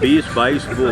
20-22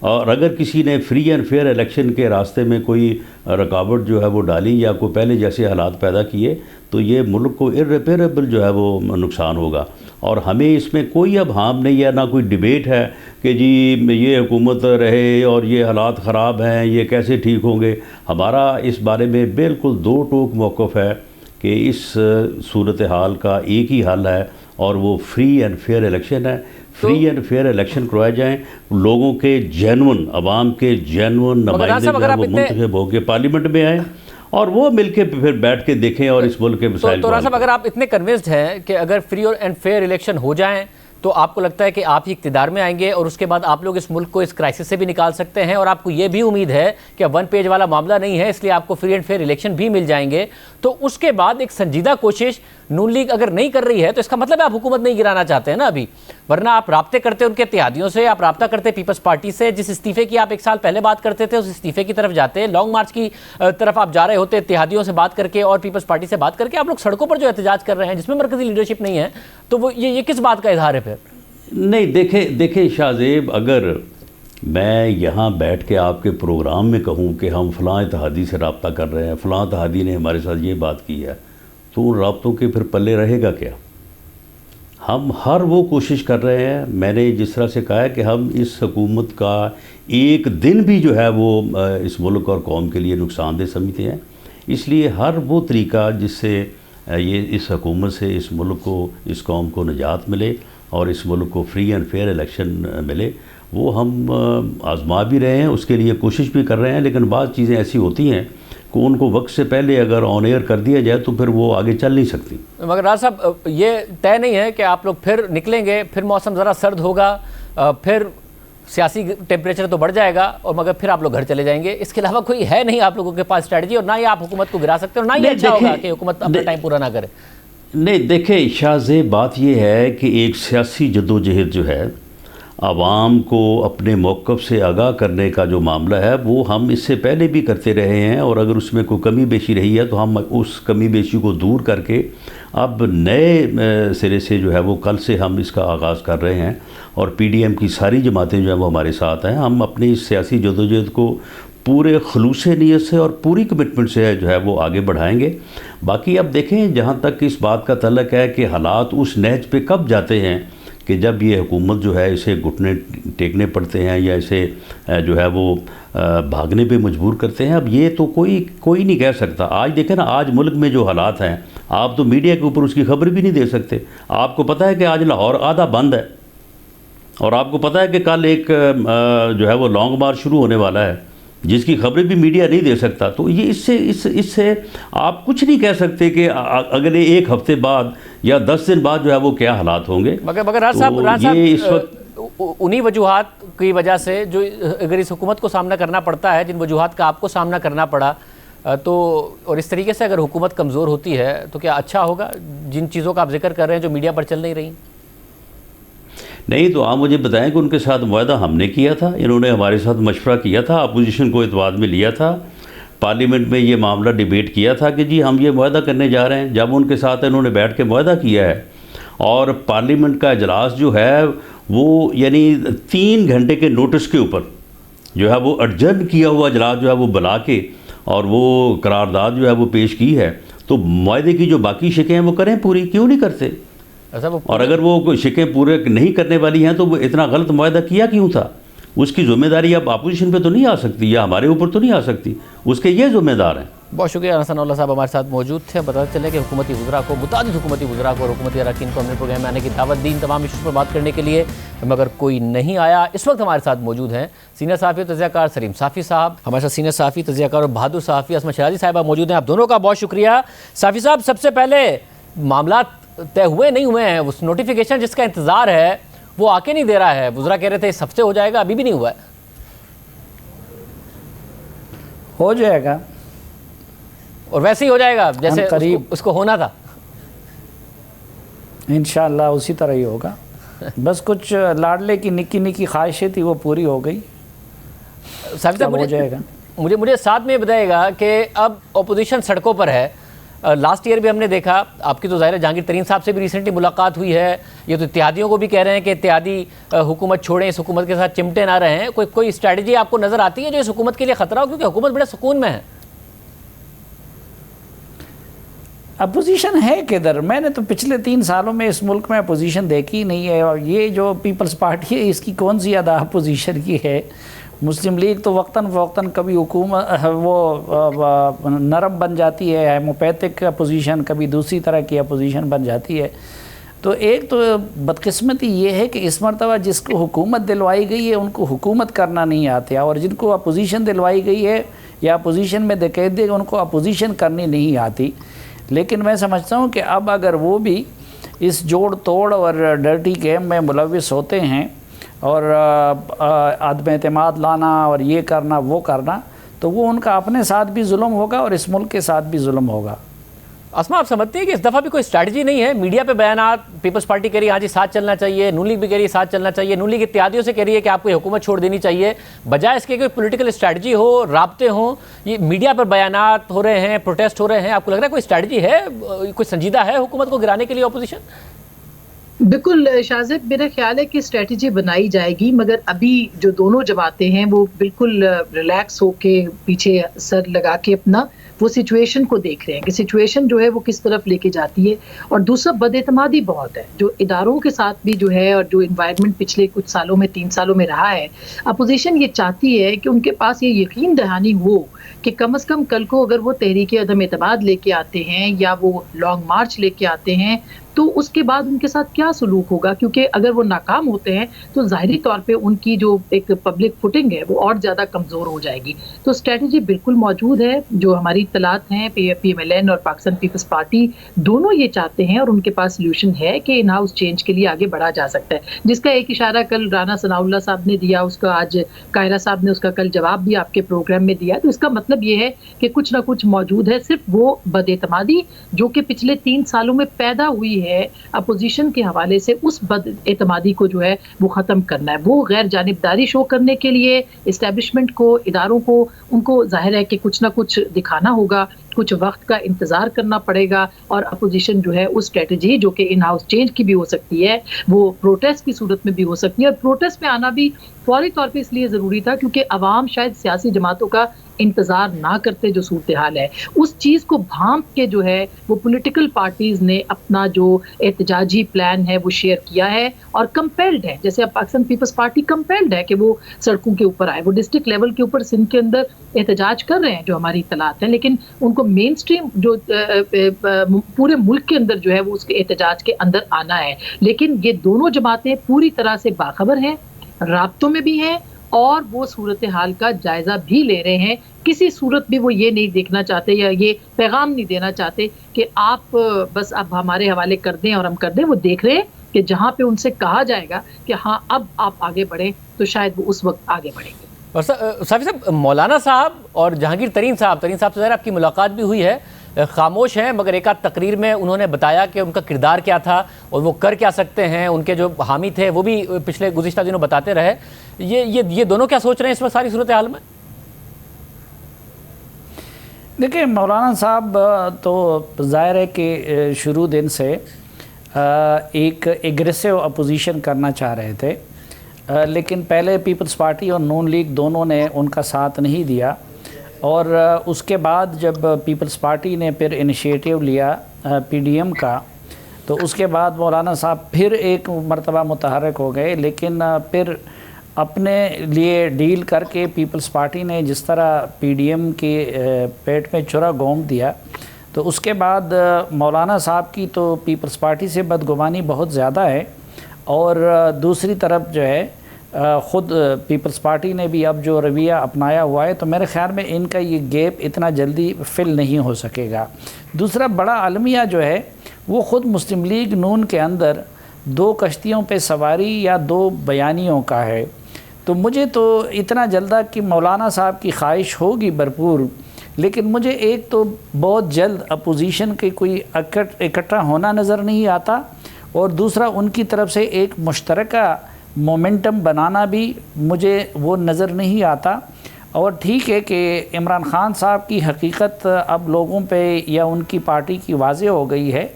اور اگر کسی نے فری اینڈ فیئر الیکشن کے راستے میں کوئی رکاوٹ جو ہے وہ ڈالی یا کوئی پہلے جیسے حالات پیدا کیے تو یہ ملک کو irreparable جو ہے وہ نقصان ہوگا. اور ہمیں اس میں کوئی اب ہارم نہیں ہے, نہ کوئی ڈیبیٹ ہے کہ جی یہ حکومت رہے اور یہ حالات خراب ہیں, یہ کیسے ٹھیک ہوں گے. ہمارا اس بارے میں بالکل دو ٹوک موقف ہے کہ اس صورتحال کا ایک ہی حل ہے اور وہ فری اینڈ فیئر الیکشن ہے. فری اینڈ فیئر الیکشن کروائے جائیں, لوگوں کے جینون, عوام کے جینون نمائندے جو ہیں وہ منتخب ہو کے پارلیمنٹ میں آئیں اور وہ مل کے پھر بیٹھ کے دیکھیں اور اس ملک کے مسائل تو رانا صاحب اگر آپ اتنے کنونسڈ ہیں کہ اگر فری اینڈ فیئر الیکشن ہو جائیں تو آپ کو لگتا ہے کہ آپ ہی اقتدار میں آئیں گے اور اس کے بعد آپ لوگ اس ملک کو اس کرائسس سے بھی نکال سکتے ہیں, اور آپ کو یہ بھی امید ہے کہ ون پیج والا معاملہ نہیں ہے اس لیے آپ کو فری اینڈ فیئر الیکشن بھی مل جائیں گے, تو اس کے بعد ایک سنجیدہ کوشش نون لیگ اگر نہیں کر رہی ہے تو اس کا مطلب ہے آپ حکومت نہیں گرانا چاہتے ہیں نا ابھی, ورنہ آپ رابطے کرتے ان کے اتحادیوں سے, آپ رابطہ کرتے پیپلز پارٹی سے, جس استعفے کی آپ ایک سال پہلے بات کرتے تھے اس استعفے کی طرف جاتے, لانگ مارچ کی طرف آپ جا رہے ہوتے اتحادیوں سے بات کر کے اور پیپلز پارٹی سے بات کر کے, آپ لوگ سڑکوں پر جو احتجاج کر رہے ہیں جس میں مرکزی لیڈرشپ نہیں ہے, تو وہ یہ کس بات کا اظہار ہے پھر؟ نہیں دیکھیں شاہ زیب, اگر میں یہاں بیٹھ کے آپ کے پروگرام میں کہوں کہ ہم فلاں اتحادی سے رابطہ کر رہے ہیں, فلاں اتحادی نے ہمارے ساتھ یہ بات کی ہے, تو ان رابطوں کے پھر پلے رہے گا کیا؟ ہم ہر وہ کوشش کر رہے ہیں, میں نے جس طرح سے کہا ہے کہ ہم اس حکومت کا ایک دن بھی جو ہے وہ اس ملک اور قوم کے لیے نقصان دہ سمجھتے ہیں, اس لیے ہر وہ طریقہ جس سے یہ اس حکومت سے اس ملک کو, اس قوم کو نجات ملے اور اس ملک کو فری اینڈ فیئر الیکشن ملے, وہ ہم آزما بھی رہے ہیں, اس کے لیے کوشش بھی کر رہے ہیں. لیکن بعض چیزیں ایسی ہوتی ہیں کہ ان کو وقت سے پہلے اگر آن ایئر کر دیا جائے تو پھر وہ آگے چل نہیں سکتی. مگر راز صاحب یہ طے نہیں ہے کہ آپ لوگ پھر نکلیں گے, پھر موسم ذرا سرد ہوگا, پھر سیاسی ٹیمپریچر تو بڑھ جائے گا اور مگر پھر آپ لوگ گھر چلے جائیں گے, اس کے علاوہ کوئی ہے نہیں آپ لوگوں کے پاس اسٹریٹجی, اور نہ ہی آپ حکومت کو گرا سکتے اور نہ ہی اچھا ہوگا کہ حکومت اپنا ٹائم پورا نہ کرے. نہیں دیکھیں شاہ زیب, بات یہ ہے کہ ایک سیاسی جدوجہد جو ہے عوام کو اپنے موقف سے آگاہ کرنے کا جو معاملہ ہے وہ ہم اس سے پہلے بھی کرتے رہے ہیں, اور اگر اس میں کوئی کمی بیشی رہی ہے تو ہم اس کمی بیشی کو دور کر کے اب نئے سرے سے جو ہے وہ کل سے ہم اس کا آغاز کر رہے ہیں, اور پی ڈی ایم کی ساری جماعتیں جو ہیں وہ ہمارے ساتھ ہیں. ہم اپنی اس سیاسی جدوجہد کو پورے خلوص نیت سے اور پوری کمٹمنٹ سے جو ہے وہ آگے بڑھائیں گے. باقی اب دیکھیں, جہاں تک اس بات کا تعلق ہے کہ حالات اس نہج پہ کب جاتے ہیں کہ جب یہ حکومت جو ہے اسے گھٹنے ٹیکنے پڑتے ہیں یا اسے جو ہے وہ بھاگنے پہ مجبور کرتے ہیں, اب یہ تو کوئی نہیں کہہ سکتا. آج دیکھیں نا, آج ملک میں جو حالات ہیں آپ تو میڈیا کے اوپر اس کی خبر بھی نہیں دے سکتے. آپ کو پتہ ہے کہ آج لاہور آدھا بند ہے, اور آپ کو پتہ ہے کہ کل ایک جو ہے وہ لانگ مارچ شروع ہونے والا ہے جس کی خبریں بھی میڈیا نہیں دے سکتا. تو یہ اس سے آپ کچھ نہیں کہہ سکتے کہ اگلے ایک ہفتے بعد یا 10 دن بعد جو ہے وہ کیا حالات ہوں گے. مگر راز صاحب اس وقت انہی وجوہات کی وجہ سے جو اگر اس حکومت کو سامنا کرنا پڑتا ہے, جن وجوہات کا آپ کو سامنا کرنا پڑا, تو اور اس طریقے سے اگر حکومت کمزور ہوتی ہے تو کیا اچھا ہوگا جن چیزوں کا آپ ذکر کر رہے ہیں جو میڈیا پر چل نہیں رہی؟ نہیں تو آپ مجھے بتائیں کہ ان کے ساتھ معاہدہ ہم نے کیا تھا, انہوں نے ہمارے ساتھ مشورہ کیا تھا, اپوزیشن کو اعتماد میں لیا تھا, پارلیمنٹ میں یہ معاملہ ڈیبیٹ کیا تھا کہ جی ہم یہ معاہدہ کرنے جا رہے ہیں. جب ان کے ساتھ انہوں نے بیٹھ کے معاہدہ کیا ہے اور پارلیمنٹ کا اجلاس جو ہے وہ یعنی 3 گھنٹے کے نوٹس کے اوپر جو ہے وہ ارجنٹ کیا ہوا اجلاس جو ہے وہ بلا کے اور وہ قرارداد جو ہے وہ پیش کی ہے, تو معاہدے کی جو باقی شکیں ہیں وہ کریں پوری, کیوں نہیں کرتے؟ اور اگر وہ شکیں پورے نہیں کرنے والی ہیں تو وہ اتنا غلط معاہدہ کیا کیوں تھا؟ اس کی ذمہ داری اب اپوزیشن پہ تو نہیں آ سکتی یا ہمارے اوپر تو نہیں آ سکتی, اس کے یہ ذمہ دار ہیں. بہت شکریہ ثناء اللہ صاحب ہمارے ساتھ موجود تھے. بتاتے چلے کہ حکومتی وزراء کو, متعدد حکومتی وزراء کو اور حکومتی اراکین کو ہم نے پروگرام میں آنے کی دعوت دی ان تمام ایشوز پر بات کرنے کے لیے, مگر کوئی نہیں آیا. اس وقت ہمارے ساتھ موجود ہیں سینئر صحافی اور تجزیہ کار سلیم صافی صاحب, ہمارے ساتھ سینئر صحافی تجزیہ کار اور بہادر صحافی عصمت شیرازی صاحبہ موجود ہیں. آپ دونوں کا بہت شکریہ. صافی صاحب, سب سے پہلے معاملات طے ہوئے نہیں ہوئے ہیں, اس نوٹیفیکیشن جس کا انتظار ہے وہ آ کے نہیں دے رہا ہے. وزراء کہہ رہے تھے اس ہفتے ہو جائے گا, ابھی بھی نہیں ہوا ہے. ہو جائے گا, اور ویسے ہی ہو جائے گا جیسے اس کو ہونا تھا انشاءاللہ اسی طرح ہی ہوگا. بس کچھ لاڈلے کی نکی نکی خواہشیں تھی وہ پوری ہو گئی, صاحب ہو جائے گا. مجھے ساتھ میں بتائے گا کہ اب اپوزیشن سڑکوں پر ہے, لاسٹ ایئر بھی ہم نے دیکھا آپ کی تو ظاہر ہے جہانگیر ترین صاحب سے بھی ریسنٹلی ملاقات ہوئی ہے, یہ تو اتحادیوں کو بھی کہہ رہے ہیں کہ اتحادی حکومت چھوڑیں, اس حکومت کے ساتھ چمٹے نہ رہے ہیں. کوئی اسٹریٹجی آپ کو نظر آتی ہے جو اس حکومت کے لیے خطرہ ہو, کیونکہ حکومت بڑے سکون میں ہے؟ اپوزیشن ہے کدھر؟ میں نے تو پچھلے 3 سالوں میں اس ملک میں اپوزیشن دیکھی نہیں ہے, اور یہ جو پیپلز پارٹی ہے اس کی کون سی ادا اپوزیشن کی ہے؟ مسلم لیگ تو وقتاً فوقتاً کبھی حکومت وہ نرم بن جاتی ہے, ہیموپیتھک اپوزیشن, کبھی دوسری طرح کی اپوزیشن بن جاتی ہے. تو ایک تو بدقسمتی یہ ہے کہ اس مرتبہ جس کو حکومت دلوائی گئی ہے ان کو حکومت کرنا نہیں آتا, اور جن کو اپوزیشن دلوائی گئی ہے یا اپوزیشن میں دقیت دے ان کو اپوزیشن کرنی نہیں آتی. لیکن میں سمجھتا ہوں کہ اب اگر وہ بھی اس جوڑ توڑ اور ڈرٹی گیم میں ملوث ہوتے ہیں اور عدم اعتماد لانا اور یہ کرنا وہ کرنا, تو وہ ان کا اپنے ساتھ بھی ظلم ہوگا اور اس ملک کے ساتھ بھی ظلم ہوگا. اسما, آپ سمجھتے ہیں کہ اس دفعہ بھی کوئی اسٹریٹجی نہیں ہے؟ میڈیا پہ بیانات, پیپلز پارٹی کہہ رہی ہے ہاں جی ساتھ چلنا چاہیے, نون لیگ بھی کہہ رہی ہے ساتھ چلنا چاہیے, نون لیگ اتحادیوں سے کہہ رہی ہے کہ آپ کو حکومت چھوڑ دینی چاہیے, بجائے اس کے کوئی پولیٹیکل اسٹریٹجی ہو, رابطے ہوں. یہ میڈیا پر بیانات ہو رہے ہیں, پروٹیسٹ ہو رہے ہیں, آپ کو لگ رہا ہے کوئی اسٹریٹجی ہے, کوئی سنجیدہ ہے حکومت کو گرانے کے لیے اپوزیشن؟ بالکل شاہزیب, میرا خیال ہے کہ اسٹریٹجی بنائی جائے گی, مگر ابھی جو دونوں جماعتیں ہیں وہ بالکل ریلیکس ہو کے پیچھے سر لگا کے اپنا وہ سچویشن کو دیکھ رہے ہیں کہ سچویشن جو ہے وہ کس طرف لے کے جاتی ہے. اور دوسرا بد اعتمادی بہت ہے جو اداروں کے ساتھ بھی جو ہے, اور جو انوائرمنٹ پچھلے کچھ سالوں میں 3 سالوں میں رہا ہے. اپوزیشن یہ چاہتی ہے کہ ان کے پاس یہ یقین دہانی ہو کہ کم از کم کل کو اگر وہ تحریک عدم اعتماد لے کے آتے ہیں یا وہ لانگ مارچ لے کے آتے ہیں تو اس کے بعد ان کے ساتھ کیا سلوک ہوگا, کیونکہ اگر وہ ناکام ہوتے ہیں تو ظاہری طور پہ ان کی جو ایک پبلک فوٹنگ ہے وہ اور زیادہ کمزور ہو جائے گی. تو اسٹریٹجی بالکل موجود ہے. جو ہماری اطلاعات ہیں پی ایم ایل این اور پاکستان پیپلز پارٹی دونوں یہ چاہتے ہیں, اور ان کے پاس سلیوشن ہے کہ ان ہاؤس چینج کے لیے آگے بڑھا جا سکتا ہے, جس کا ایک اشارہ کل رانا ثناء اللہ صاحب نے دیا, اس کا آج قاہرہ صاحب نے اس کا کل جواب بھی آپ کے پروگرام میں دیا. تو اس کا مطلب یہ ہے کہ کچھ نہ کچھ موجود ہے. صرف وہ بد اعتمادی جو کہ پچھلے 3 سالوں میں پیدا ہوئی ہے اپوزیشن کے حوالے سے, اس بد اعتمادی کو جو ہے وہ ختم کرنا ہے. وہ غیر جانبداری شو کرنے کے لیے اسٹیبلشمنٹ کو, اداروں کو, ان کو ظاہر ہے کہ کچھ نہ کچھ دکھانا ہوگا, کچھ وقت کا انتظار کرنا پڑے گا. اور اپوزیشن جو ہے اس اسٹریٹجی جو کہ ان ہاؤس چینج کی بھی ہو سکتی ہے, وہ پروٹیسٹ کی صورت میں بھی ہو سکتی ہے. اور پروٹیسٹ میں آنا بھی فوری طور پہ اس لیے ضروری تھا کیونکہ عوام شاید سیاسی جماعتوں کا انتظار نہ کرتے جو صورتحال ہے, اس چیز کو بھانپ کے جو ہے وہ پولیٹیکل پارٹیز نے اپنا جو احتجاجی پلان ہے وہ شیئر کیا ہے, اور کمپیلڈ ہے. جیسے اب پاکستان پیپلز پارٹی کمپیلڈ ہے کہ وہ سڑکوں کے اوپر آئے, وہ ڈسٹرکٹ لیول کے اوپر سندھ کے اندر احتجاج کر رہے ہیں جو ہماری اطلاعات ہیں, لیکن ان کو مین سٹریم جو پورے ملک کے اندر جو ہے وہ اس کے احتجاج کے اندر آنا ہے. لیکن یہ دونوں جماعتیں پوری طرح سے باخبر ہیں, رابطوں میں بھی ہیں, اور وہ صورتحال کا جائزہ بھی لے رہے ہیں. کسی صورت بھی وہ یہ نہیں دیکھنا چاہتے یا یہ پیغام نہیں دینا چاہتے کہ آپ بس اب ہمارے حوالے کر دیں اور ہم کر دیں. وہ دیکھ رہے ہیں کہ جہاں پہ ان سے کہا جائے گا کہ ہاں اب آپ آگے بڑھیں تو شاید وہ اس وقت آگے بڑھیں گے. اور صافی صاحب, مولانا صاحب اور جہانگیر ترین صاحب سے ظاہر آپ کی ملاقات بھی ہوئی ہے, خاموش ہیں, مگر ایک آدھ تقریر میں انہوں نے بتایا کہ ان کا کردار کیا تھا اور وہ کر کیا سکتے ہیں. ان کے جو حامی تھے وہ بھی پچھلے گزشتہ دنوں بتاتے رہے. یہ دونوں کیا سوچ رہے ہیں اس وقت ساری صورتحال میں؟ دیکھیں, مولانا صاحب تو ظاہر ہے کہ شروع دن سے ایک ایگریسو اپوزیشن کرنا چاہ رہے تھے, لیکن پہلے پیپلز پارٹی اور نون لیگ دونوں نے ان کا ساتھ نہیں دیا, اور اس کے بعد جب پیپلز پارٹی نے پھر انیشیٹو لیا پی ڈی ایم کا, تو اس کے بعد مولانا صاحب پھر ایک مرتبہ متحرک ہو گئے. لیکن پھر اپنے لیے ڈیل کر کے پیپلز پارٹی نے جس طرح پی ڈی ایم کے پیٹ میں چرا گھونپ دیا, تو اس کے بعد مولانا صاحب کی تو پیپلز پارٹی سے بدگمانی بہت زیادہ ہے. اور دوسری طرف جو ہے خود پیپلز پارٹی نے بھی اب جو رویہ اپنایا ہوا ہے, تو میرے خیال میں ان کا یہ گیپ اتنا جلدی فل نہیں ہو سکے گا. دوسرا بڑا المیہ جو ہے وہ خود مسلم لیگ نون کے اندر 2 کشتیوں پہ سواری یا 2 بیانیوں کا ہے. تو مجھے تو اتنا جلدہ کہ مولانا صاحب کی خواہش ہوگی بھرپور, لیکن مجھے ایک تو بہت جلد اپوزیشن کے کوئی اکٹھا ہونا نظر نہیں آتا, اور دوسرا ان کی طرف سے ایک مشترکہ مومنٹم بنانا بھی مجھے وہ نظر نہیں آتا. اور ٹھیک ہے کہ عمران خان صاحب کی حقیقت اب لوگوں پہ یا ان کی پارٹی کی واضح ہو گئی ہے،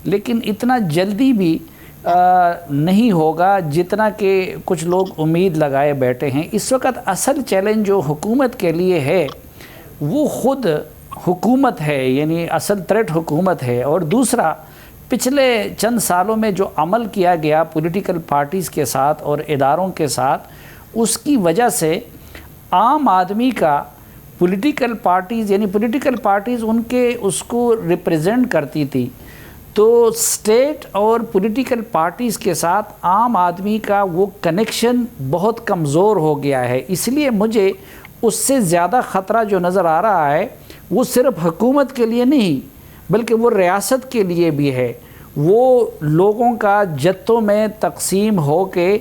لیکن اتنا جلدی بھی نہیں ہوگا جتنا کہ کچھ لوگ امید لگائے بیٹھے ہیں۔ اس وقت اصل چیلنج جو حکومت کے لیے ہے وہ خود حکومت ہے، یعنی اصل تھریٹ حکومت ہے، اور دوسرا پچھلے چند سالوں میں جو عمل کیا گیا پولیٹیکل پارٹیز کے ساتھ اور اداروں کے ساتھ، اس کی وجہ سے عام آدمی کا پولیٹیکل پارٹیز یعنی پولیٹیکل پارٹیز ان کے اس کو ریپریزنٹ کرتی تھی، تو اسٹیٹ اور پولیٹیکل پارٹیز کے ساتھ عام آدمی کا وہ کنیکشن بہت کمزور ہو گیا ہے۔ اس لیے مجھے اس سے زیادہ خطرہ جو نظر آ رہا ہے وہ صرف حکومت کے لیے نہیں بلکہ وہ ریاست کے لیے بھی ہے۔ وہ لوگوں کا جتوں میں تقسیم ہو کے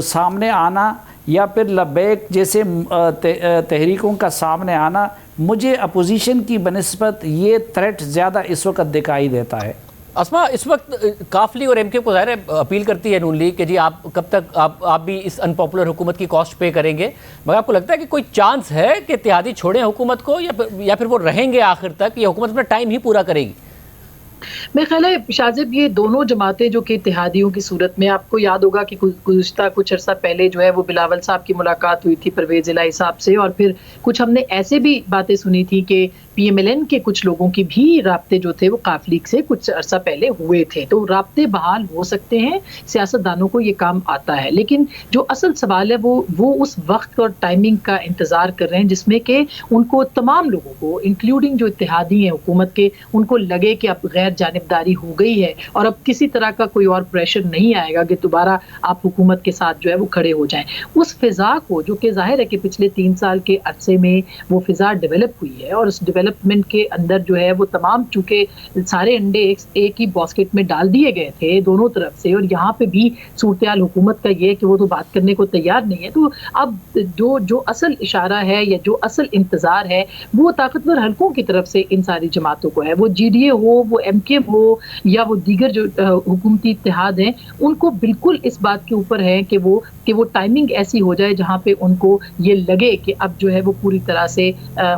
سامنے آنا یا پھر لبیک جیسے تحریکوں کا سامنے آنا، مجھے اپوزیشن کی بنسبت یہ تھریٹ زیادہ اس وقت دکھائی دیتا ہے۔ اسما، اس وقت کافلی اور ایم کیو کو ظاہر ہے اپیل کرتی ہے نون لیگ کہ جی آپ کب تک آپ بھی اس ان پاپولر حکومت کی کاسٹ پے کریں گے، مگر آپ کو لگتا ہے کہ کوئی چانس ہے کہ اتحادی چھوڑیں حکومت کو یا پھر وہ رہیں گے آخر تک، یہ حکومت اپنا ٹائم ہی پورا کرے گی؟ میرے خیال ہے شاذب یہ دونوں جماعتیں جو کہ اتحادیوں کی صورت میں، آپ کو یاد ہوگا کہ گزشتہ کچھ عرصہ پہلے جو ہے وہ بلاول صاحب کی ملاقات ہوئی تھی پرویز الہی صاحب سے، اور پھر کچھ ہم نے ایسے بھی باتیں سنی تھی کہ پی ایم ایل این کے کچھ لوگوں کی بھی رابطے جو تھے وہ قاف لیگ سے کچھ عرصہ پہلے ہوئے تھے، تو رابطے بحال ہو سکتے ہیں، سیاستدانوں کو یہ کام آتا ہے، لیکن جو اصل سوال ہے وہ اس وقت اور ٹائمنگ کا انتظار کر رہے ہیں جس میں کہ ان کو تمام لوگوں کو انکلوڈنگ جو اتحادی ہیں حکومت کے، ان کو لگے کہ اب غیر جانبداری ہو گئی ہے اور اب کسی طرح کا کوئی اور پریشر نہیں آئے گا کہ دوبارہ آپ حکومت کے ساتھ جو ہے وہ کھڑے ہو جائیں۔ اس فضا کو جو کہ ظاہر ہے کہ پچھلے 3 سال کے عرصے میں وہ فضا ڈیولپ ہوئی ہے، اور اس ڈیولپمنٹ کے اندر جو ہے وہ تمام چونکہ سارے انڈے ایک ہی باسکٹ میں ڈال دیے گئے تھے دونوں طرف سے، اور یہاں پہ بھی صورتحال حکومت کا یہ ہے کہ وہ تو بات کرنے کو تیار نہیں ہے، تو اب جو اصل اشارہ ہے یا جو اصل انتظار ہے وہ طاقتور حلقوں کی طرف سے ان ساری جماعتوں کو ہے، وہ جی ڈی اے ہو، وہ ایم کے ایم ہو یا وہ دیگر جو حکومتی اتحاد ہیں، ان کو بالکل اس بات کے اوپر ہے کہ وہ ٹائمنگ ایسی ہو جائے جہاں پہ ان کو یہ لگے کہ اب جو ہے وہ پوری طرح سے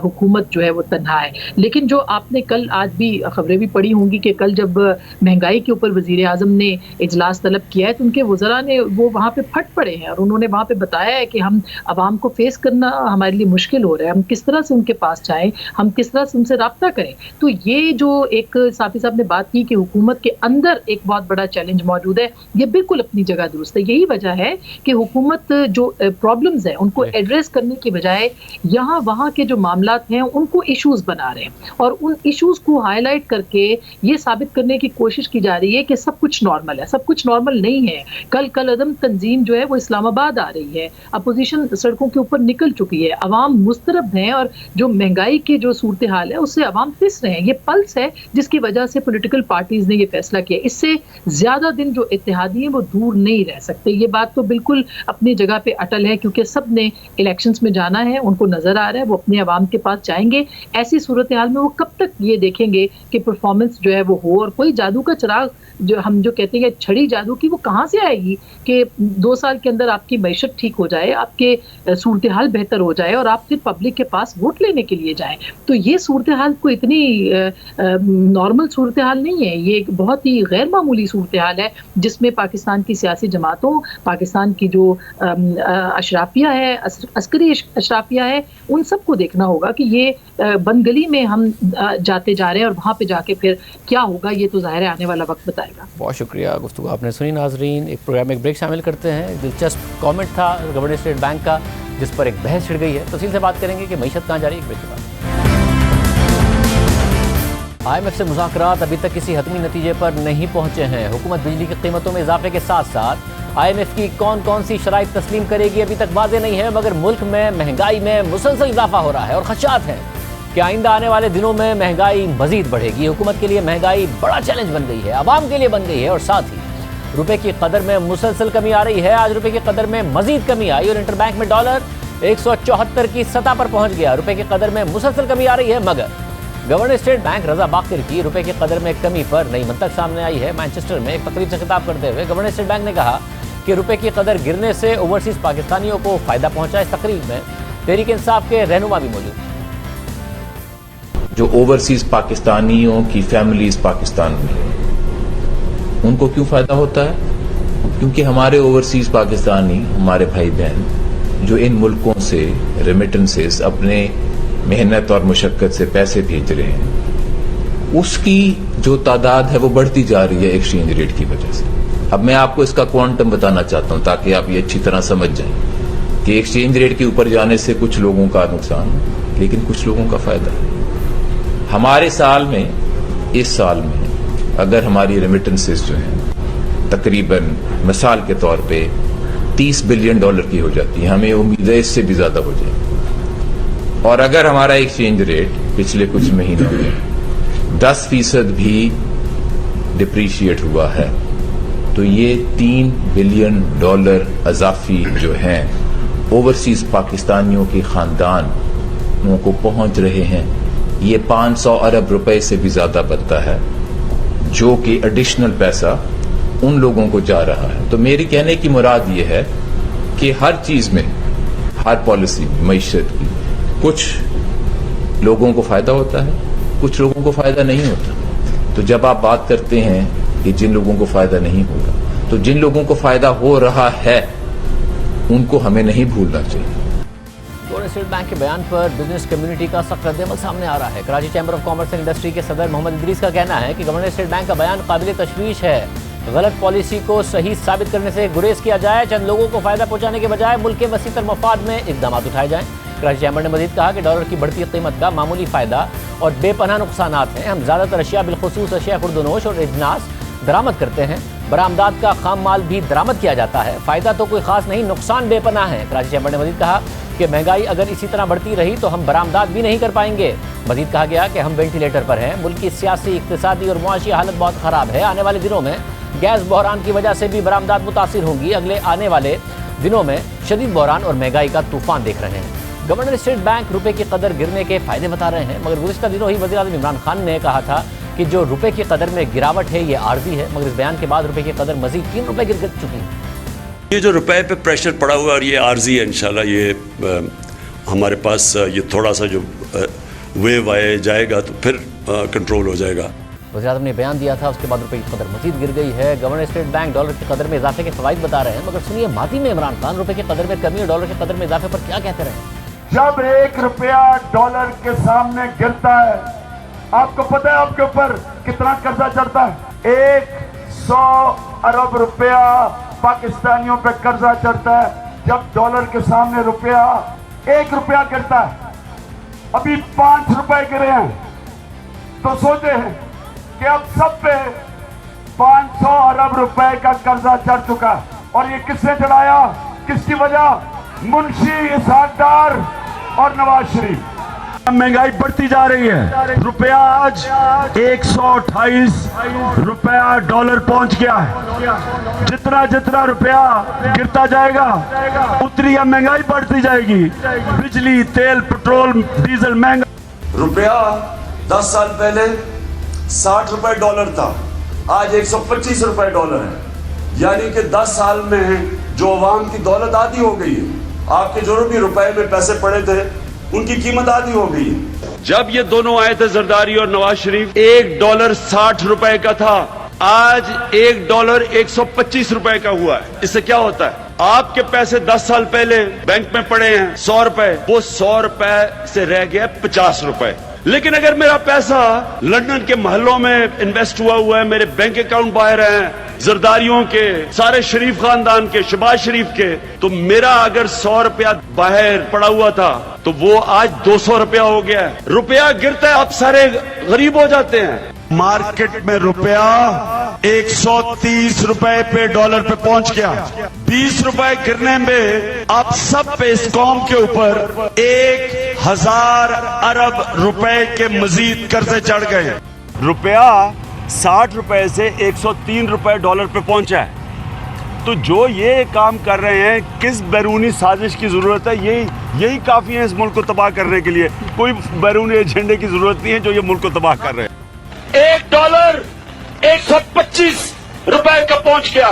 حکومت جو ہے وہ تنہا ہے۔ لیکن جو آپ نے کل آج بھی خبریں بھی پڑھی ہوں گی کہ کل جب مہنگائی کے اوپر وزیر اعظم نے اجلاس طلب کیا ہے تو ان کے وزراء نے وہ وہاں پہ پھٹ پڑے ہیں، اور انہوں نے وہاں پہ بتایا ہے کہ ہم عوام کو فیس کرنا ہمارے لیے مشکل ہو رہا ہے، ہم کس طرح سے ان کے پاس جائیں، ہم کس طرح سے ان سے رابطہ کریں۔ تو یہ جو ایک صافی صاحب نے بات کی کہ حکومت کے اندر ایک بہت بڑا چیلنج موجود ہے، یہ بالکل اپنی جگہ درست ہے۔ یہی وجہ ہے کہ حکومت جو پرابلمز ہیں ان کو ایڈریس کرنے کی بجائے یہاں وہاں کے جو معاملات ہیں ان کو ایشوز بنا رہے ہیں، اور ان ایشوز کو ہائی لائٹ کر کے یہ ثابت کرنے کی کوشش کی جا رہی ہے کہ سب کچھ نارمل ہے۔ سب کچھ نارمل نہیں ہے۔ کل عدم تنظیم جو ہے وہ اسلام آباد آ رہی ہے، اپوزیشن سڑکوں کے اوپر نکل چکی ہے، عوام مضطرب ہیں، اور جو مہنگائی کی جو صورتحال ہے اس سے عوام پس رہے ہیں۔ یہ پلس ہے جس کی وجہ سے پولیٹیکل پارٹیز نے یہ فیصلہ کیا۔ اس سے زیادہ دن جو اتحادی ہیں وہ دور نہیں رہ سکتے۔ یہ بات تو بالکل اپنی جگہ پہ اٹل ہے، کیونکہ سب نے الیکشنز میں جانا ہے، ان کو نظر آ رہا ہے وہ اپنے عوام کے پاس جائیں گے۔ ایسی صورتحال میں وہ کب تک یہ دیکھیں گے کہ پرفارمنس جو ہے وہ ہو، اور کوئی جادو کا چراغ جو ہم جو کہتے ہیں چھڑی جادو کی وہ کہاں سے آئے گی کہ 2 سال کے اندر آپ کی معیشت ٹھیک ہو جائے، آپ کے صورتحال بہتر ہو جائے اور آپ پھر پبلک کے پاس ووٹ لینے کے لیے جائیں۔ تو یہ صورتحال کوئی اتنی نارمل صورتحال نہیں ہے، یہ ایک بہت ہی غیر معمولی صورتحال ہے جس میں پاکستان کی سیاسی جماعتوں، پاکستان کی جو اشرافیہ ہے، عسکری اشرافیہ ہے، ان سب کو دیکھنا ہوگا کہ یہ بند گلی میں ہم جاتے جا رہے ہیں، اور وہاں پہ جا کے پھر کیا ہوگا یہ تو ظاہر ہے آنے والا وقت بتائے گا۔ بہت شکریہ، گفتگو آپ نے سنی۔ ناظرین، ایک پروگرام ایک بریک شامل کرتے ہیں۔ دلچسپ کامنٹ تھا گورنر اسٹیٹ بینک کا جس پر ایک بحث چھڑ گئی ہے، تفصیل سے بات کریں گے کہ معیشت کہاں جا رہی ہے۔ ایک بریک کے بعد آئی ایم ایف سے مذاکرات ابھی تک کسی حتمی نتیجے پر نہیں پہنچے ہیں۔ حکومت بجلی کی قیمتوں میں اضافے کے ساتھ ساتھ آئی ایم ایف کی کون سی شرائط تسلیم کرے گی ابھی تک واضح نہیں ہے، مگر ملک میں مہنگائی میں مسلسل اضافہ ہو رہا ہے اور خدشات ہیں کہ آئندہ آنے والے دنوں میں مہنگائی مزید بڑھے گی۔ حکومت کے لیے مہنگائی بڑا چیلنج بن گئی ہے، عوام کے لیے بن گئی ہے، اور ساتھ ہی روپے کی قدر میں مسلسل کمی آ رہی ہے۔ آج روپے کی قدر میں مزید کمی آئی اور انٹر بینک میں ڈالر 174 کی سطح پر پہنچ گیا۔ روپے کی قدر میں مسلسل کمی آ رہی ہے، مگر گورنر اسٹیٹ بینک رضا باقر کی روپے کی قدر میں کمی پر نئی منطق سامنے آئی ہے۔ مانچسٹر میں ایک تقریب سے خطاب کرتے ہوئے گورنر اسٹیٹ بینک نے کہا کہ روپے کی قدر گرنے سے اوورسیز پاکستانیوں کو فائدہ پہنچا. اس تقریب میں تحریک انصاف کے رہنما بھی موجود ہیں. جو اوورسیز پاکستانیوں کی فیملیز پاکستان میں ان کو کیوں فائدہ ہوتا ہے؟ کیونکہ ہمارے اوورسیز پاکستانی ہمارے بھائی بہن جو ان ملکوں سے ریمیٹنسز اپنے محنت اور مشقت سے پیسے بھیج رہے ہیں، اس کی جو تعداد ہے وہ بڑھتی جا رہی ہے ایکسچینج ریٹ کی وجہ سے. اب میں آپ کو اس کا کوانٹم بتانا چاہتا ہوں تاکہ آپ یہ اچھی طرح سمجھ جائیں کہ ایکسچینج ریٹ کے اوپر جانے سے کچھ لوگوں کا نقصان لیکن کچھ لوگوں کا فائدہ. ہمارے سال میں اس سال میں اگر ہماری ریمیٹنسز جو ہیں تقریباً مثال کے طور پہ $30 بلین کی ہو جاتی ہے، ہمیں امید ہے اس سے بھی زیادہ ہو جائے. اور اگر ہمارا ایکسچینج ریٹ پچھلے کچھ مہینوں میں 10% بھی ڈپریشیٹ ہوا ہے تو یہ $3 بلین اضافی جو ہیں اوورسیز پاکستانیوں کے خاندانوں کو پہنچ رہے ہیں. یہ 500 ارب روپے سے بھی زیادہ بنتا ہے جو کہ ایڈیشنل پیسہ ان لوگوں کو جا رہا ہے. تو میری کہنے کی مراد یہ ہے کہ ہر چیز میں، ہر پالیسی معیشت کی کچھ لوگوں کو فائدہ ہوتا ہے، کچھ لوگوں کو فائدہ نہیں ہوتا. تو جب آپ بات کرتے ہیں کہ جن لوگوں کو فائدہ نہیں ہوگا تو جن لوگوں کو فائدہ ہو رہا ہے ان کو ہمیں نہیں بھولنا چاہیے. گورنر اسٹیٹ بینک کے بیان پر بزنس کمیونٹی کا سخت رد عمل سامنے آ رہا ہے. Karachi chamber of commerce and industry کے صدر محمد ادریس کا کہنا ہے کہ گورنر اسٹیٹ بینک کا بیان قابل تشویش ہے. غلط پالیسی کو صحیح ثابت کرنے سے گریز کیا جائے، چند لوگوں کو فائدہ پہنچانے کے بجائے ملک کے وسیع تر مفاد میں اقدامات اٹھائے جائیں. کراچی چیمبر نے مزید کہا کہ ڈالر کی بڑھتی قیمت کا معمولی فائدہ اور بے پناہ نقصانات ہیں. ہم زیادہ تر اشیاء بالخصوص اشیاء خوردونوش اور اجناس درآمد کرتے ہیں. برآمدات کا خام مال بھی درآمد کیا جاتا ہے. فائدہ تو کوئی خاص نہیں، نقصان بے پناہ ہے. کراچی چیمبر نے مزید کہا کہ مہنگائی اگر اسی طرح بڑھتی رہی تو ہم برآمدات بھی نہیں کر پائیں گے. مزید کہا گیا کہ ہم وینٹیلیٹر پر ہیں. ملک کی سیاسی، اقتصادی اور معاشی حالت بہت خراب ہے. آنے والے دنوں میں گیس بحران کی وجہ سے بھی برآمدات متاثر ہوں گی. اگلے آنے والے دنوں میں شدید بحران اور مہنگائی کا طوفان دیکھ رہے ہیں. گورنر اسٹیٹ بینک روپے کی قدر گرنے کے فائدے بتا رہے ہیں، مگر گزشتہ دنوں ہی وزیر اعظم عمران خان نے کہا تھا کہ جو روپے کی قدر میں گراوٹ ہے یہ عارضی ہے. مگر اس بیان کے بعد روپے کی قدر مزید 3 روپے گر چکی ہے. یہ جو روپے پہ پریشر پڑا ہوا ہے اور یہ عارضی ہے، انشاءاللہ یہ ہمارے پاس یہ تھوڑا سا جو ویو آئے جائے گا تو پھر کنٹرول ہو جائے گا. وزیر اعظم نے بیان دیا تھا، اس کے بعد روپے کی قدر مزید گر گئی ہے. گورنر اسٹیٹ بینک ڈالر کی قدر میں اضافے کے فوائد بتا رہے ہیں، مگر سنیے ماضی میں عمران خان روپے کی قدر میں کمی اور ڈالر کی قدر میں اضافے پر کیا کہتے رہے. جب 1 روپیہ ڈالر کے سامنے گرتا ہے، آپ کو پتہ ہے آپ کے اوپر کتنا قرضہ چڑھتا ہے؟ 100 ارب روپیہ پاکستانیوں پہ قرضہ چڑھتا ہے. جب ڈالر کے سامنے روپیہ 1 روپیہ گرتا ہے، ابھی 5 روپے گرے ہیں تو سوچے ہیں کہ اب سب پہ 500 ارب روپے کا قرضہ چڑھ چکا ہے. اور یہ کس نے چڑھایا؟ کس کی وجہ؟ منشی اسحاق ڈار اور نواز شریف. مہنگائی بڑھتی جا رہی ہے. روپیہ آج 128 روپیہ ڈالر پہنچ گیا ہے. جتنا جتنا روپیہ گرتا جائے گا اتنی مہنگائی بڑھتی جائے گی. بجلی، تیل، پٹرول، ڈیزل مہنگا. روپیہ 10 سال پہلے 60 روپے ڈالر تھا، آج 125 روپے ڈالر ہے. یعنی کہ 10 سال میں جو عوام کی دولت آدھی ہو گئی ہے. آپ کے جو بھی روپے میں پیسے پڑے تھے ان کی قیمت آدھی ہو گئی ہے. جب یہ دونوں آئے تھے زرداری اور نواز شریف، $1 60 روپے کا تھا، آج $1 125 روپے کا ہوا ہے. اس سے کیا ہوتا ہے؟ آپ کے پیسے 10 سال پہلے بینک میں پڑے ہیں 100 روپے، وہ 100 روپے سے رہ گیا 50 روپے. لیکن اگر میرا پیسہ لندن کے محلوں میں انویسٹ ہوا ہے، میرے بینک اکاؤنٹ باہر ہیں زرداریوں کے، سارے شریف خاندان کے، شہباز شریف کے، تو میرا اگر 100 روپیہ باہر پڑا ہوا تھا تو وہ آج 200 روپیہ ہو گیا ہے. روپیہ گرتا ہے، اب سارے غریب ہو جاتے ہیں. مارکیٹ میں روپیہ 130 روپے پہ ڈالر پہ پہنچ گیا. 20 روپے گرنے میں اب سب پہ اس قوم کے اوپر 1000 ارب روپے کے مزید قرضے چڑھ گئے. روپیہ 60 روپے سے 103 روپے ڈالر پہ پہنچا ہے. تو جو یہ کام کر رہے ہیں، کس بیرونی سازش کی ضرورت ہے؟ یہی کافی ہے اس ملک کو تباہ کرنے کے لیے. کوئی بیرونی ایجنڈے کی ضرورت نہیں ہے جو یہ ملک کو تباہ کر رہے ہیں. $1 125 روپے کا پہنچ گیا.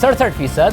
67%,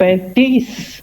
35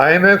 IMF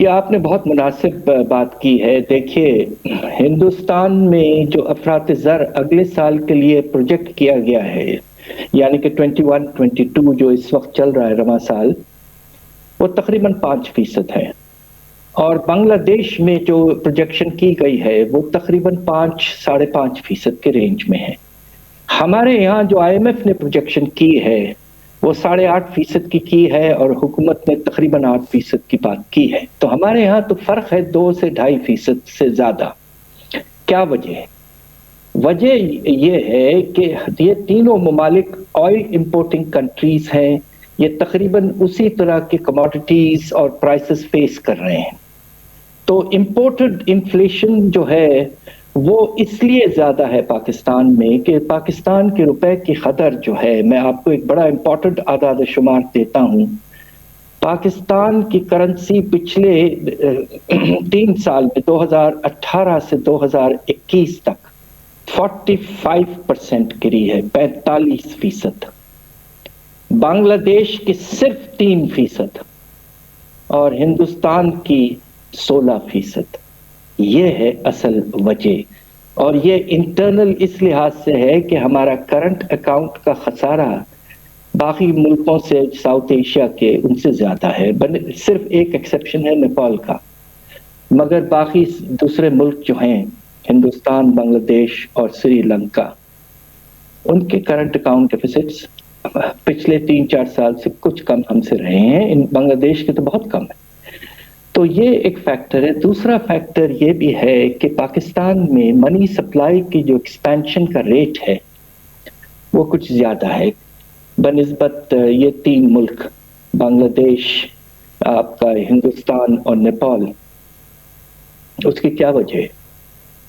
یہ آپ نے بہت مناسب بات کی ہے. دیکھیے ہندوستان میں جو افراط زر اگلے سال کے لیے پروجیکٹ کیا گیا ہے، یعنی کہ 21-22 جو اس وقت چل رہا ہے رواں سال، وہ تقریباً 5% ہے. اور بنگلہ دیش میں جو پروجیکشن کی گئی ہے وہ تقریباً 5-5.5% کے رینج میں ہے. ہمارے یہاں جو IMF نے پروجیکشن کی ہے وہ 8.5% کی ہے اور حکومت نے تقریباً 8% کی بات کی ہے. تو ہمارے یہاں تو فرق ہے 2 سے 2.5% سے زیادہ. کیا وجہ ہے؟ وجہ یہ ہے کہ یہ تینوں ممالک آئل امپورٹنگ کنٹریز ہیں. یہ تقریباً اسی طرح کے کموڈٹیز اور پرائسز فیس کر رہے ہیں. تو امپورٹڈ انفلیشن جو ہے وہ اس لیے زیادہ ہے پاکستان میں کہ پاکستان کے روپے کی قدر جو ہے، میں آپ کو ایک بڑا امپورٹنٹ اعداد و شمار دیتا ہوں. پاکستان کی کرنسی پچھلے 3 سال میں 2018 سے 2021 تک 45% گری ہے، 45%. بنگلہ دیش کی صرف 3% اور ہندوستان کی 16%. یہ ہے اصل وجہ. اور یہ انٹرنل اس لحاظ سے ہے کہ ہمارا کرنٹ اکاؤنٹ کا خسارہ باقی ملکوں سے، ساؤتھ ایشیا کے، ان سے زیادہ ہے. صرف ایک ایکسیپشن ہے نیپال کا، مگر باقی دوسرے ملک جو ہیں ہندوستان، بنگلہ دیش اور سری لنکا، ان کے کرنٹ اکاؤنٹ ڈیفیسٹس پچھلے 3-4 سال سے کچھ کم ہم سے رہے ہیں. بنگلہ دیش کے تو بہت کم ہے. تو یہ ایک فیکٹر ہے. دوسرا فیکٹر یہ بھی ہے کہ پاکستان میں منی سپلائی کی جو ایکسپینشن کا ریٹ ہے وہ کچھ زیادہ ہے بنسبت یہ 3 ملک، بنگلہ دیش، آپ کا ہندوستان اور نیپال. اس کی کیا وجہ ہے؟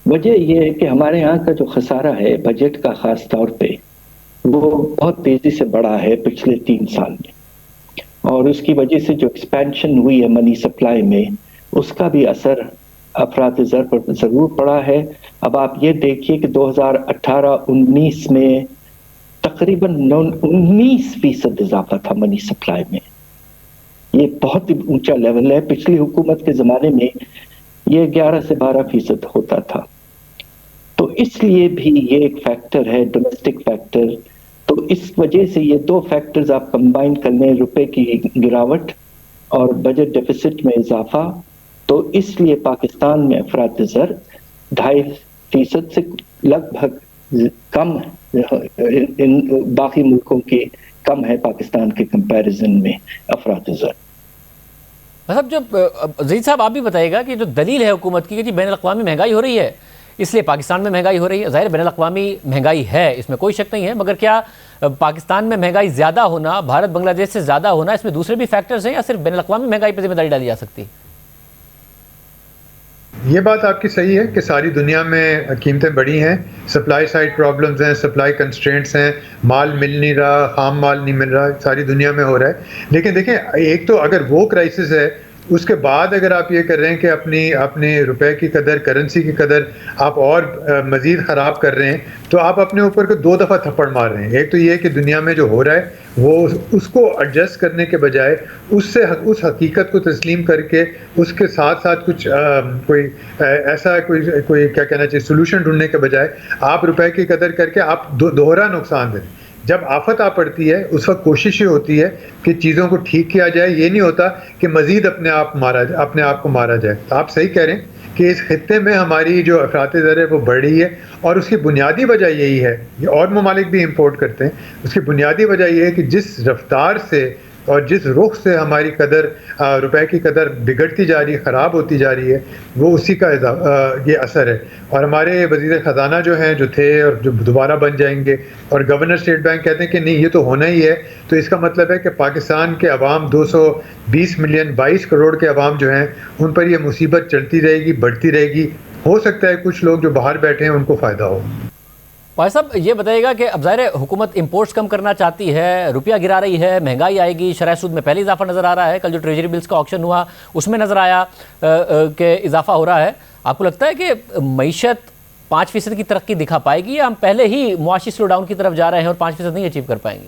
وجہ یہ ہے کہ ہمارے یہاں کا جو خسارہ ہے بجٹ کا خاص طور پہ، وہ بہت تیزی سے بڑھا ہے پچھلے 3 سال میں. اور اس کی وجہ سے جو ایکسپینشن ہوئی ہے منی سپلائی میں، اس کا بھی اثر افراط زر پر ضرور پڑا ہے. اب آپ یہ دیکھیے کہ 2018-19 میں تقریباً 19% اضافہ تھا منی سپلائی میں. یہ بہت ہی اونچا لیول ہے. پچھلی حکومت کے زمانے میں یہ 11 سے 12% ہوتا تھا. تو اس لیے بھی یہ ایک فیکٹر ہے، ڈومیسٹک فیکٹر. تو اس وجہ سے یہ 2 فیکٹرز آپ کمبائن کر لیں، روپے کی گراوٹ اور بجٹ ڈیفیسٹ میں اضافہ، تو اس لیے پاکستان میں افراط زر 2.5% سے لگ بھگ کم ان باقی ملکوں کی کم ہے پاکستان کے کمپیریزن میں افراط زر. مطلب جو زید صاحب آپ بھی بتائیے گا کہ جو دلیل ہے حکومت کی کہ جی بین الاقوامی مہنگائی ہو رہی ہے اس لیے پاکستان میں مہنگائی ہو رہی ہے. ظاہر بین الاقوامی مہنگائی ہے، اس میں کوئی شک نہیں ہے، مگر کیا پاکستان میں مہنگائی زیادہ ہونا، بھارت بنگلہ دیش سے زیادہ ہونا، اس میں دوسرے بھی فیکٹرز ہیں یا صرف بین الاقوامی مہنگائی پہ ذمہ داری ڈالی جا سکتی؟ یہ بات آپ کی صحیح ہے کہ ساری دنیا میں قیمتیں بڑھی ہیں، سپلائی سائڈ پرابلمز ہیں، سپلائی کنسٹرینٹس ہیں، مال مل نہیں رہا، خام مال نہیں مل رہا، ساری دنیا میں ہو رہا ہے. لیکن دیکھیں ایک تو اگر وہ کرائسس ہے، اس کے بعد اگر آپ یہ کر رہے ہیں کہ اپنے روپے کی قدر، کرنسی کی قدر آپ اور مزید خراب کر رہے ہیں، تو آپ اپنے اوپر کو 2 دفعہ تھپڑ مار رہے ہیں. ایک تو یہ کہ دنیا میں جو ہو رہا ہے وہ اس کو ایڈجسٹ کرنے کے بجائے اس حقیقت کو تسلیم کر کے اس کے ساتھ ساتھ کچھ کوئی ایسا کوئی کیا کہنا چاہیے سولوشن ڈھونڈنے کے بجائے آپ روپے کی قدر کر کے آپ دوہرا نقصان دیں. جب آفت آ پڑتی ہے اس وقت کوشش یہ ہوتی ہے کہ چیزوں کو ٹھیک کیا جائے. یہ نہیں ہوتا کہ مزید اپنے آپ کو مارا جائے. آپ صحیح کہہ رہے ہیں کہ اس خطے میں ہماری جو افراط زر ہے وہ بڑھ رہی ہے، اور اس کی بنیادی وجہ یہی ہے، اور ممالک بھی امپورٹ کرتے ہیں، اس کی بنیادی وجہ یہ ہے کہ جس رفتار سے اور جس رخ سے ہماری قدر، روپے کی قدر بگڑتی جا رہی ہے، خراب ہوتی جا رہی ہے، وہ اسی کا یہ اثر ہے. اور ہمارے وزیر خزانہ جو ہیں، جو تھے اور جو دوبارہ بن جائیں گے، اور گورنر اسٹیٹ بینک کہتے ہیں کہ نہیں یہ تو ہونا ہی ہے، تو اس کا مطلب ہے کہ پاکستان کے عوام 220 ملین 22 کروڑ کے عوام جو ہیں ان پر یہ مصیبت چلتی رہے گی، بڑھتی رہے گی. ہو سکتا ہے کچھ لوگ جو باہر بیٹھے ہیں ان کو فائدہ ہو. بھائی صاحب یہ بتائیے گا کہ اب ظاہر حکومت امپورٹس کم کرنا چاہتی ہے، روپیہ گرا رہی ہے، مہنگائی آئے گی، شرح سود میں پہلے اضافہ نظر آ رہا ہے، کل جو ٹریجری بلز کا آکشن ہوا اس میں نظر آیا کہ اضافہ ہو رہا ہے. آپ کو لگتا ہے کہ معیشت 5% کی ترقی دکھا پائے گی یا ہم پہلے ہی معاشی سلو ڈاؤن کی طرف جا رہے ہیں اور 5% نہیں اچیو کر پائیں گے؟